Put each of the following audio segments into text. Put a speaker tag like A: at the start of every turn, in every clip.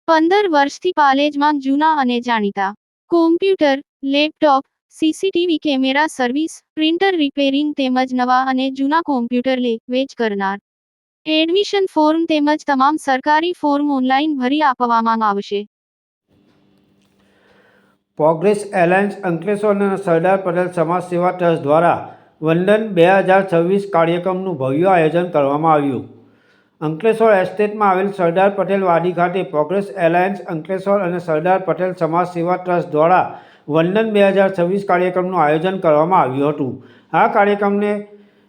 A: 15 વર્ષથી પાલેજમાં જૂના અને જાણીતા computer, laptop, CCTV camera service, printer repairing તેમજ નવા અને જૂના કોમ્પ્યુટર લે-વેચ કરનાર. એડમિશન ફોર્મ તેમજ તમામ સરકારી ફોર્મ ઓનલાઈન ભરી આપવામાં આવશે.
B: પ્રોગ્રેસ એલાયન્સ અંકલેશ્વર અને સરદાર પટેલ સમાજ સેવા ટ્રસ્ટ દ્વારા વંદન 2026 કાર્યક્રમનું ભવ્ય આયોજન કરવામાં આવ્યું. અંકલેશ્વર એસ્ટેટમાં આવેલ સરદાર પટેલ વાડી ખાતે પ્રોગ્રેસ એલાયન્સ અંકલેશ્વર અને સરદાર પટેલ સમાજ સેવા ટ્રસ્ટ દ્વારા વંદન 2026 કાર્યક્રમનું આયોજન કરવામાં આવ્યું હતું. આ કાર્યક્રમને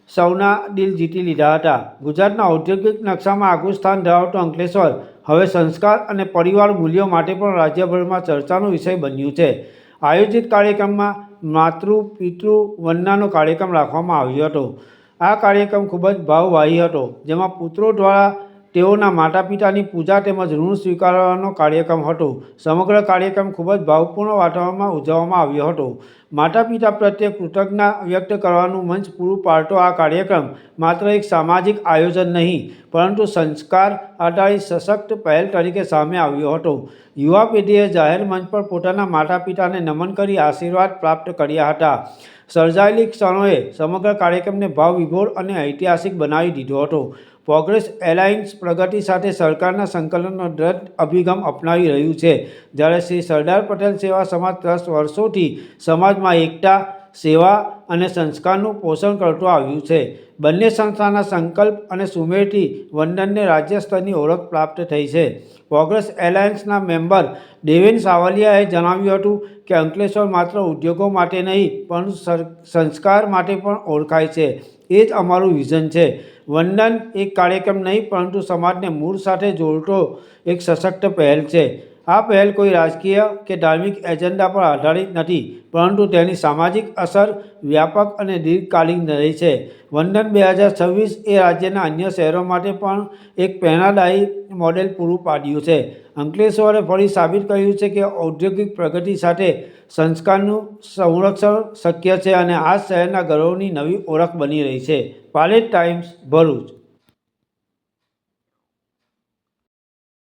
B: સૌના દિલ જીતી લીધા હતા. ગુજરાતના ઔદ્યોગિક નકશામાં આગવું સ્થાન ધરાવતું અંકલેશ્વર હવે સંસ્કાર અને પરિવાર મૂલ્યો માટે પણ રાજ્યભરમાં ચર્ચાનો વિષય બન્યું છે. આયોજિત કાર્યક્રમમાં માતૃ પિતૃ વંદનાનો કાર્યક્રમ રાખવામાં આવ્યો હતો. આ કાર્યક્રમ ખૂબ જ ભાવવાહી હતો, જેમાં પુત્રો દ્વારા તેઓના માતા પિતાની પૂજા તેમજ ઋણ સ્વીકારવાનો કાર્યક્રમ હતો. સમગ્ર કાર્યક્રમ ખૂબ જ ભાવપૂર્ણ વાતાવરણમાં ઉજવવામાં આવ્યો હતો. માતા પિતા પ્રત્યે કૃતજ્ઞતા વ્યક્ત કરવાનું મંચ પૂરું પાડતો આ કાર્યક્રમ માત્ર એક સામાજિક આયોજન નહીં, પરંતુ સંસ્કાર આધારિત સશક્ત પહેલ તરીકે સામે આવ્યો હતો. યુવા પેઢીએ જાહેર મંચ પર પોતાના માતા પિતાને નમન કરી આશીર્વાદ પ્રાપ્ત કર્યા હતા. સર્જાયેલી ક્ષણોએ સમગ્ર કાર્યક્રમને ભાવવિભોર અને ઐતિહાસિક બનાવી દીધો હતો. પ્રોગ્રેસ એલાયન્સ પ્રગતિ સાથે સરકારના સંકલનનો દ્રઢ અભિગમ અપનાવી રહ્યું છે, જ્યારે શ્રી સરદાર પટેલ સેવા સમાજ ટ્રસ્ટ વર્ષોથી સમાજમાં એકતા, સેવા અને સંસ્કારનું પોષણ કરતું આવ્યું છે. બંને સંસ્થાના સંકલ્પ અને સુમેળથી વંદનને રાજ્ય સ્તરની ઓળખ પ્રાપ્ત થઈ છે. પ્રોગ્રેસ એલાયન્સના મેમ્બર દેવેન સાવલિયાએ જણાવ્યું હતું કે અંકલેશ્વર માત્ર ઉદ્યોગો માટે નહીં, પરંતુ સંસ્કાર માટે પણ ઓળખાય છે. એ જ અમારું વિઝન છે. વંદન એક કાર્યક્રમ નહીં, પરંતુ સમાજને મૂળ સાથે જોડતો એક સશક્ત પહેલ છે. આ પહેલ કોઈ રાજકીય કે ધાર્મિક એજન્ડા પર આધારિત નથી, પરંતુ તેની સામાજિક અસર વ્યાપક અને દીર્ઘકાલીન રહી છે. વંદન 2026 એ રાજ્યના અન્ય શહેરો માટે પણ એક પ્રેરણાદાયી મોડેલ પૂરું પાડ્યું છે. અંકલેશ્વરે ફરી સાબિત કર્યું છે કે ઔદ્યોગિક પ્રગતિ સાથે સંસ્કારનું સંરક્ષણ શક્ય છે અને આ શહેરના ગૌરવની નવી ઓળખ બની રહી છે. પાલેજ ટાઈમ્સ, ભરૂચ.